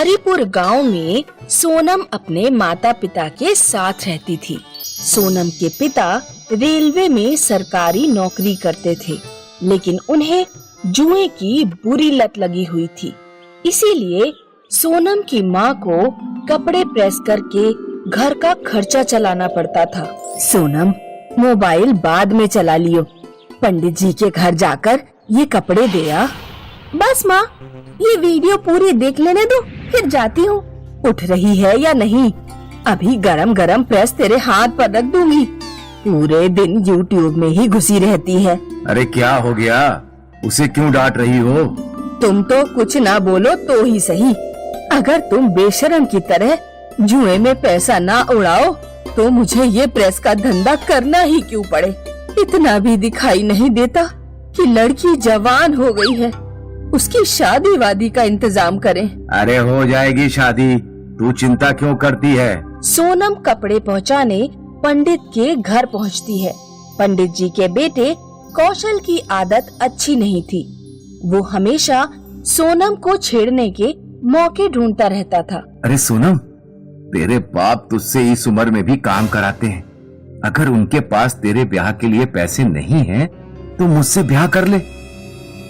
हरिपुर गांव में सोनम अपने माता पिता के साथ रहती थी। सोनम के पिता रेलवे में सरकारी नौकरी करते थे, लेकिन उन्हें जुए की बुरी लत लगी हुई थी। इसीलिए सोनम की माँ को कपड़े प्रेस करके घर का खर्चा चलाना पड़ता था। सोनम, मोबाइल बाद में चला लियो, पंडित जी के घर जाकर ये कपड़े दे आ। बस माँ, ये वीडियो पूरी देख लेने दो, फिर जाती हूँ। उठ रही है या नहीं? अभी गरम गरम प्रेस तेरे हाथ पर रख दूंगी। पूरे दिन यूट्यूब में ही घुसी रहती है। अरे क्या हो गया? उसे क्यों डांट रही हो? तुम तो कुछ ना बोलो तो ही सही। अगर तुम बेशरम की तरह जुए में पैसा ना उड़ाओ तो मुझे ये प्रेस का धंधा करना ही क्यों पड़े। इतना भी दिखाई नहीं देता कि लड़की जवान हो गई है, उसकी शादी वादी का इंतजाम करें। अरे हो जाएगी शादी, तू चिंता क्यों करती है? सोनम कपड़े पहुंचाने पंडित के घर पहुंचती है। पंडित जी के बेटे कौशल की आदत अच्छी नहीं थी। वो हमेशा सोनम को छेड़ने के मौके ढूंढता रहता था। अरे सोनम, तेरे बाप तुझसे इस उम्र में भी काम कराते हैं। अगर उनके पास तेरे ब्याह के लिए पैसे नहीं हैं, तो मुझसे ब्याह कर ले।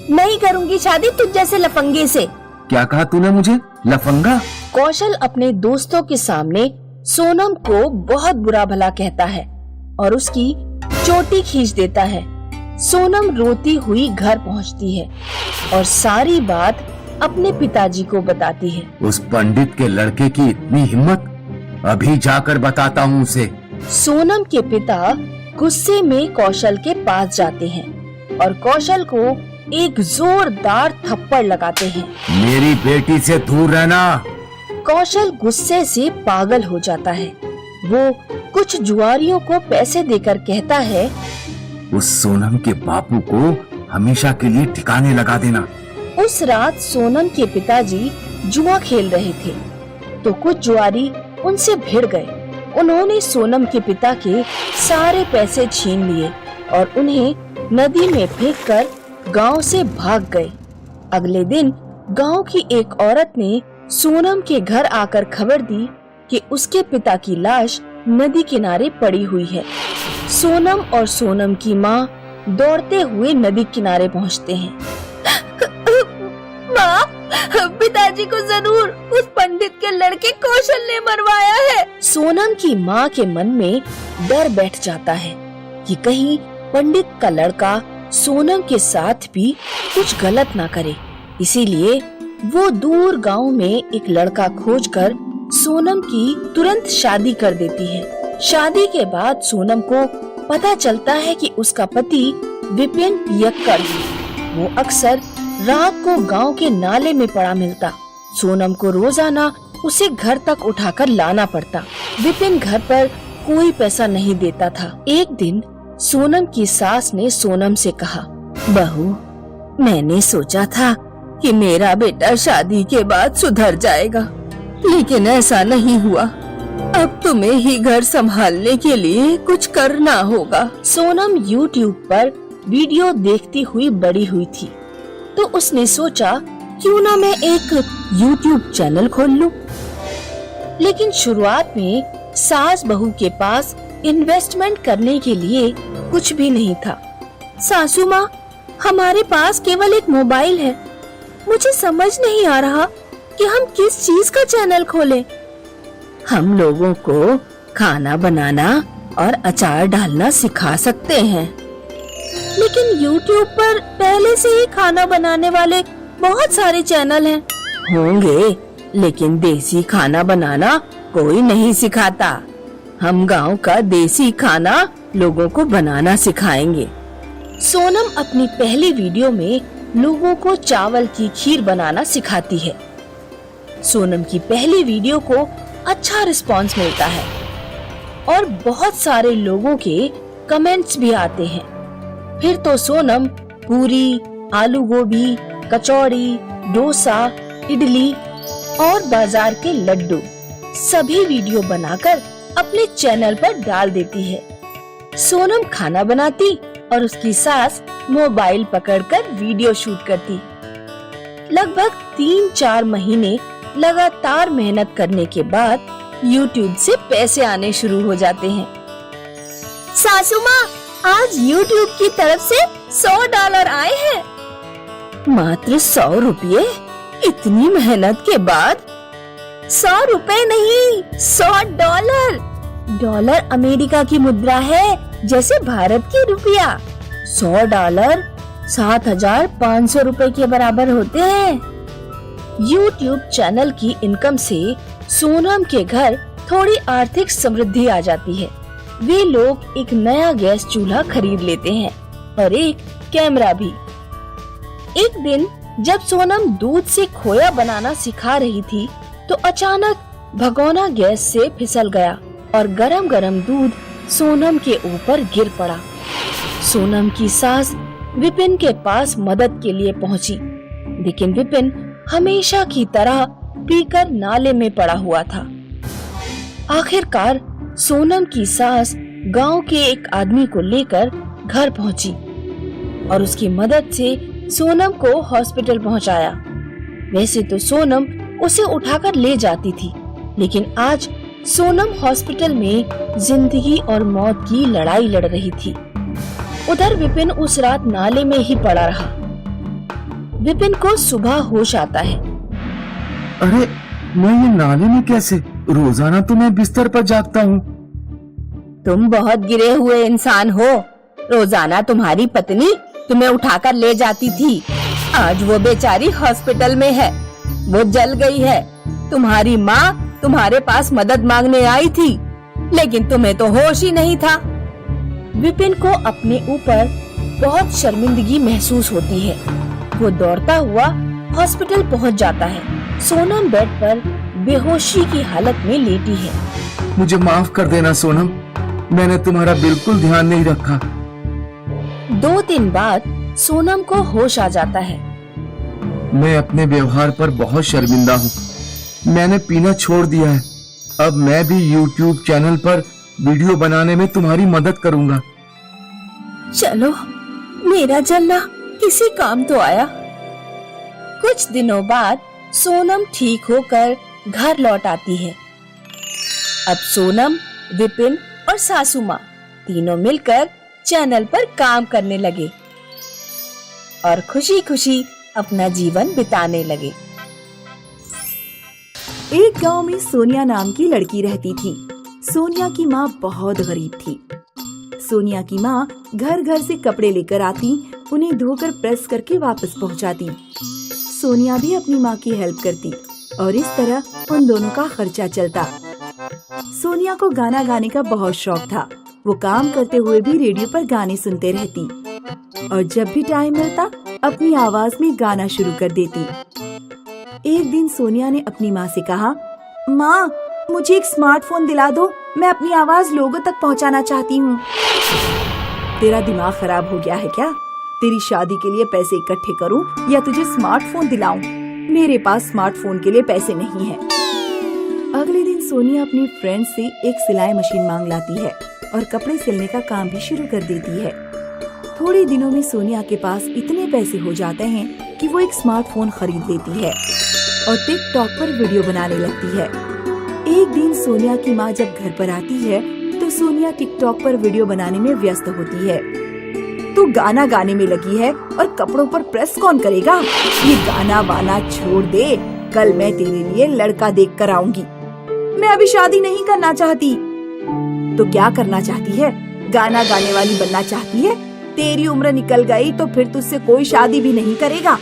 नहीं करूंगी शादी तुझ जैसे लफंगे से। क्या कहा तूने मुझे? लफंगा? कौशल अपने दोस्तों के सामने सोनम को बहुत बुरा भला कहता है और उसकी चोटी खींच देता है। सोनम रोती हुई घर पहुंचती है और सारी बात अपने पिताजी को बताती है। उस पंडित के लड़के की इतनी हिम्मत! अभी जाकर बताता हूँ उसे। सोनम के पिता गुस्से में कौशल के पास जाते हैं और कौशल को एक जोरदार थप्पड़ लगाते हैं। मेरी बेटी से दूर रहना। कौशल गुस्से से पागल हो जाता है। वो कुछ जुआरियों को पैसे देकर कहता है, उस सोनम के बापू को हमेशा के लिए ठिकाने लगा देना। उस रात सोनम के पिताजी जुआ खेल रहे थे तो कुछ जुआरी उनसे भिड़ गए। उन्होंने सोनम के पिता के सारे पैसे छीन लिए और उन्हें नदी में फेंककर गांव से भाग गए। अगले दिन गांव की एक औरत ने सोनम के घर आकर खबर दी कि उसके पिता की लाश नदी किनारे पड़ी हुई है। सोनम और सोनम की माँ दौड़ते हुए नदी किनारे पहुँचते हैं। माँ, पिताजी को जरूर उस पंडित के लड़के कौशल ने मरवाया है। सोनम की माँ के मन में डर बैठ जाता है कि कहीं पंडित का लड़का सोनम के साथ भी कुछ गलत ना करे। इसीलिए वो दूर गांव में एक लड़का खोजकर सोनम की तुरंत शादी कर देती है। शादी के बाद सोनम को पता चलता है कि उसका पति विपिन पियक्कड़ है। वो अक्सर रात को गांव के नाले में पड़ा मिलता। सोनम को रोजाना उसे घर तक उठाकर लाना पड़ता। विपिन घर पर कोई पैसा नहीं देता था। एक दिन सोनम की सास ने सोनम से कहा, बहू, मैंने सोचा था कि मेरा बेटा शादी के बाद सुधर जाएगा, लेकिन ऐसा नहीं हुआ। अब तुम्हें ही घर संभालने के लिए कुछ करना होगा। सोनम YouTube पर वीडियो देखती हुई बड़ी हुई थी, तो उसने सोचा क्यों ना मैं एक YouTube चैनल खोल लूं। लेकिन शुरुआत में सास बहू के पास इन्वेस्टमेंट करने के लिए कुछ भी नहीं था। सासू माँ, हमारे पास केवल एक मोबाइल है, मुझे समझ नहीं आ रहा कि हम किस चीज का चैनल खोलें। हम लोगों को खाना बनाना और अचार डालना सिखा सकते हैं, लेकिन YouTube पर पहले से ही खाना बनाने वाले बहुत सारे चैनल हैं। होंगे, लेकिन देसी खाना बनाना कोई नहीं सिखाता। हम गांव का देसी खाना लोगों को बनाना सिखाएंगे। सोनम अपनी पहली वीडियो में लोगों को चावल की खीर बनाना सिखाती है। सोनम की पहली वीडियो को अच्छा रिस्पांस मिलता है और बहुत सारे लोगों के कमेंट्स भी आते हैं। फिर तो सोनम पूरी, आलू गोभी, कचौड़ी, डोसा, इडली और बाजार के लड्डू सभी वीडियो बनाकर अपने चैनल पर डाल देती है। सोनम खाना बनाती और उसकी सास मोबाइल पकड़कर वीडियो शूट करती। लगभग 3-4 महीने लगातार मेहनत करने के बाद YouTube से पैसे आने शुरू हो जाते हैं। सासू माँ, आज YouTube की तरफ से $100 आए हैं। मात्र 100 रुपये? इतनी मेहनत के बाद? 100 रुपए नहीं, $100। डॉलर अमेरिका की मुद्रा है, जैसे भारत की रुपया। $100 7,500 रुपए के बराबर होते हैं। YouTube चैनल की इनकम से सोनम के घर थोड़ी आर्थिक समृद्धि आ जाती है। वे लोग एक नया गैस चूल्हा खरीद लेते हैं और एक कैमरा भी। एक दिन जब सोनम दूध से खोया बनाना सिखा रही थी तो अचानक भगोना गैस से फिसल गया और गरम गरम दूध सोनम के ऊपर गिर पड़ा। सोनम की सास विपिन के पास मदद के लिए पहुंची, लेकिन विपिन हमेशा की तरह पीकर नाले में पड़ा हुआ था। आखिरकार सोनम की सास गांव के एक आदमी को लेकर घर पहुंची और उसकी मदद से सोनम को हॉस्पिटल पहुंचाया। वैसे तो सोनम उसे उठाकर ले जाती थी, लेकिन आज सोनम हॉस्पिटल में जिंदगी और मौत की लड़ाई लड़ रही थी। उधर विपिन उस रात नाले में ही पड़ा रहा। विपिन को सुबह होश आता है। अरे मैं ये नाले में कैसे? रोजाना तो मैं बिस्तर पर जागता हूँ। तुम बहुत गिरे हुए इंसान हो। रोजाना तुम्हारी पत्नी तुम्हें उठाकर ले जाती थी। आज वो बेचारी हॉस्पिटल में है, वो जल गई है। तुम्हारी माँ तुम्हारे पास मदद मांगने आई थी, लेकिन तुम्हें तो होश ही नहीं था। विपिन को अपने ऊपर बहुत शर्मिंदगी महसूस होती है। वो दौड़ता हुआ हॉस्पिटल पहुंच जाता है। सोनम बेड पर बेहोशी की हालत में लेटी है। मुझे माफ कर देना सोनम, मैंने तुम्हारा बिल्कुल ध्यान नहीं रखा। 2 दिन बाद सोनम को होश आ जाता है। मैं अपने व्यवहार पर बहुत शर्मिंदा हूँ। मैंने पीना छोड़ दिया है। अब मैं भी YouTube चैनल पर वीडियो बनाने में तुम्हारी मदद करूँगा। चलो, मेरा जलना किसी काम तो आया। कुछ दिनों बाद सोनम ठीक होकर घर लौट आती है। अब सोनम, विपिन और सासू माँ तीनों मिलकर चैनल पर काम करने लगे और खुशी खुशी अपना जीवन बिताने लगे। एक गांव में सोनिया नाम की लड़की रहती थी। सोनिया की माँ बहुत गरीब थी। सोनिया की माँ घर घर से कपड़े लेकर आती, उन्हें धोकर प्रेस करके वापस पहुँचाती। सोनिया भी अपनी माँ की हेल्प करती और इस तरह उन दोनों का खर्चा चलता। सोनिया को गाना गाने का बहुत शौक था। वो काम करते हुए भी रेडियो पर गाने सुनते रहती और जब भी टाइम मिलता अपनी आवाज में गाना शुरू कर देती। एक दिन सोनिया ने अपनी माँ से कहा, माँ, मुझे एक स्मार्टफोन दिला दो, मैं अपनी आवाज लोगों तक पहुँचाना चाहती हूँ। तेरा दिमाग खराब हो गया है क्या? तेरी शादी के लिए पैसे इकट्ठे करूँ या तुझे स्मार्टफोन दिलाऊं? मेरे पास स्मार्टफोन के लिए पैसे नहीं हैं। अगले दिन सोनिया अपनी फ्रेंड से एक सिलाई मशीन मांग लाती है और कपड़े सिलने का काम भी शुरू कर देती है। थोड़े दिनों में सोनिया के पास इतने पैसे हो जाते हैं कि वो एक स्मार्टफोन खरीद लेती है और टिकटॉक पर वीडियो बनाने लगती है। एक दिन सोनिया की माँ जब घर पर आती है तो सोनिया टिकटॉक पर वीडियो बनाने में व्यस्त होती है। तू गाना गाने में लगी है और कपड़ों पर प्रेस कौन करेगा? ये गाना वाना छोड़ दे, कल मैं तेरे लिए लड़का देख कर आऊंगी। मैं अभी शादी नहीं करना चाहती। तो क्या करना चाहती है? गाना गाने वाली बनना चाहती है? तेरी उम्र निकल गई तो फिर तुझसे कोई शादी भी नहीं करेगा।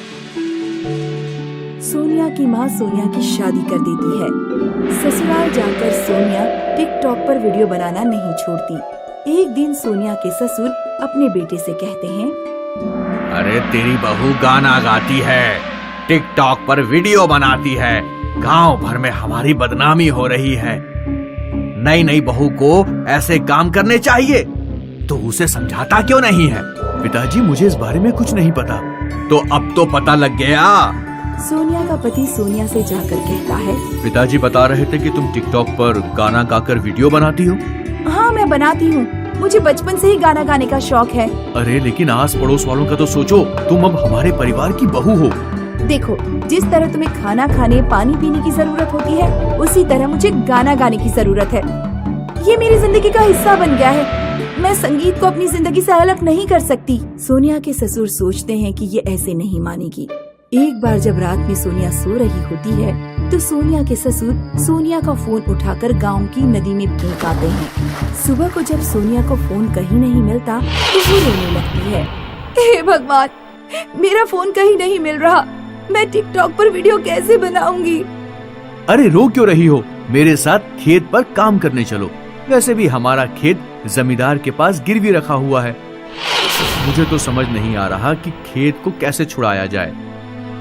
सोनिया की माँ सोनिया की शादी कर देती है। ससुराल जाकर सोनिया टिकटॉक पर वीडियो बनाना नहीं छोड़ती। एक दिन सोनिया के ससुर अपने बेटे से कहते हैं, अरे तेरी बहू गाना गाती है, टिकटॉक पर वीडियो बनाती है, गांव भर में हमारी बदनामी हो रही है। नई नई बहू को ऐसे काम करने चाहिए, तो उसे समझाता क्यों नहीं है? पिताजी, मुझे इस बारे में कुछ नहीं पता। तो अब तो पता लग गया। सोनिया का पति सोनिया से जाकर कहता है, पिताजी बता रहे थे कि तुम टिकटॉक पर गाना गाकर वीडियो बनाती हो। हाँ, मैं बनाती हूँ। मुझे बचपन से ही गाना गाने का शौक है। अरे लेकिन आस पड़ोस वालों का तो सोचो, तुम अब हमारे परिवार की बहू हो। देखो, जिस तरह तुम्हें खाना खाने, पानी पीने की जरूरत होती है, उसी तरह मुझे गाना गाने की जरूरत है। ये मेरी जिंदगी का हिस्सा बन गया है। मैं संगीत को अपनी जिंदगी से अलग नहीं कर सकती। सोनिया के ससुर सोचते हैं कि ये ऐसे नहीं मानेगी। एक बार जब रात में सोनिया सो रही होती है तो सोनिया के ससुर सोनिया का फोन उठाकर गांव की नदी में फेंक आते हैं। सुबह को जब सोनिया को फोन कहीं नहीं मिलता तो वो रोने लगती है। हे भगवान, मेरा फोन कहीं नहीं मिल रहा। मैं टिकटॉक पर वीडियो कैसे बनाऊंगी? अरे रो क्यों रही हो? मेरे साथ खेत पर काम करने चलो। वैसे भी हमारा खेत जमींदार के पास गिरवी रखा हुआ है। मुझे तो समझ नहीं आ रहा कि खेत को कैसे छुड़ाया जाए।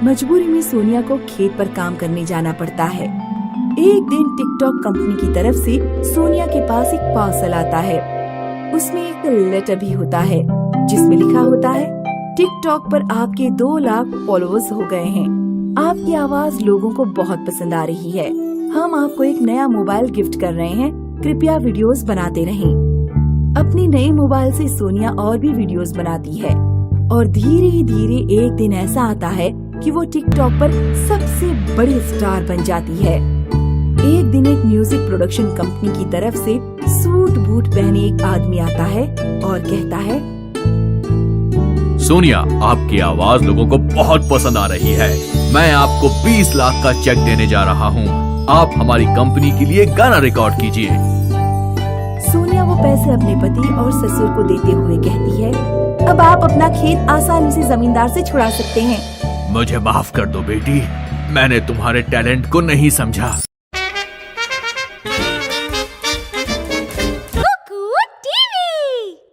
मजबूरी में सोनिया को खेत पर काम करने जाना पड़ता है। एक दिन टिकटॉक कंपनी की तरफ से सोनिया के पास एक पार्सल आता है। उसमें एक लेटर भी होता है जिसमें लिखा होता है, टिकटॉक पर आपके 2 लाख फॉलोअर्स हो गए हैं। आपकी आवाज लोगों को बहुत पसंद आ रही है। हम आपको एक नया मोबाइल गिफ्ट कर रहे हैं। कृपया वीडियोस बनाते रहें। अपने नए मोबाइल से सोनिया और भी वीडियोस बनाती है और धीरे धीरे एक दिन ऐसा आता है कि वो टिकटॉक पर सबसे बड़ी स्टार बन जाती है। एक दिन एक म्यूजिक प्रोडक्शन कंपनी की तरफ से सूट बूट पहने एक आदमी आता है और कहता है, सोनिया, आपकी आवाज लोगों को बहुत पसंद आ रही है। मैं आपको 20 लाख का चेक देने जा रहा हूँ। आप हमारी कंपनी के लिए गाना रिकॉर्ड कीजिए। सोनिया वो पैसे अपने पति और ससुर को देते हुए कहती है, अब आप अपना खेत आसानी से जमींदार से छुड़ा सकते हैं। मुझे माफ कर दो बेटी, मैंने तुम्हारे टैलेंट को नहीं समझा।